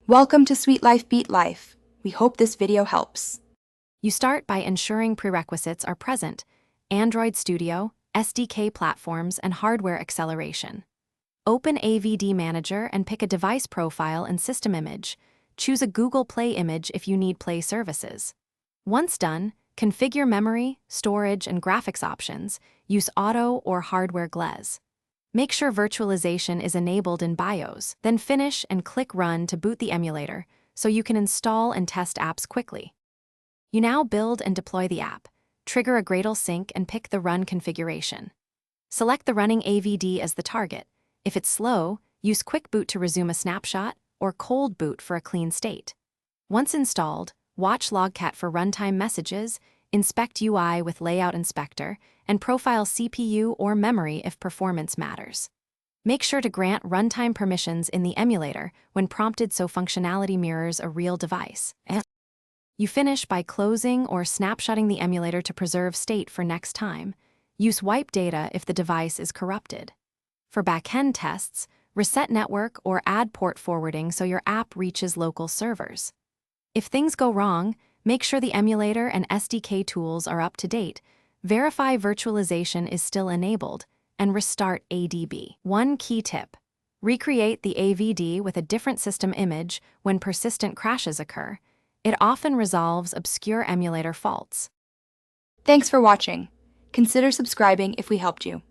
Welcome to Sweet Life Beat Life. We hope this video helps. You start by ensuring prerequisites are present: Android Studio, SDK platforms, and hardware acceleration. Open AVD Manager and pick a device profile and system image. Choose a Google Play image if you need Play services. Once done, configure memory, storage, and graphics options. Use auto or hardware glaz. Make sure virtualization is enabled in BIOS, then finish and click Run to boot the emulator so you can install and test apps quickly. You now build and deploy the app, trigger a Gradle sync, and pick the run configuration. Select the running AVD as the target. If it's slow, use Quick Boot to resume a snapshot or Cold Boot for a clean state. Once installed, watch Logcat for runtime messages, inspect UI with Layout Inspector, and profile CPU or memory if performance matters. Make sure to grant runtime permissions in the emulator when prompted so functionality mirrors a real device. You finish by closing or snapshotting the emulator to preserve state for next time. Use wipe data if the device is corrupted. For backend tests, reset network or add port forwarding so your app reaches local servers. If things go wrong, make sure the emulator and SDK tools are up to date, verify virtualization is still enabled, and restart ADB. One key tip: recreate the AVD with a different system image when persistent crashes occur. It often resolves obscure emulator faults. Thanks for watching. Consider subscribing if we helped you.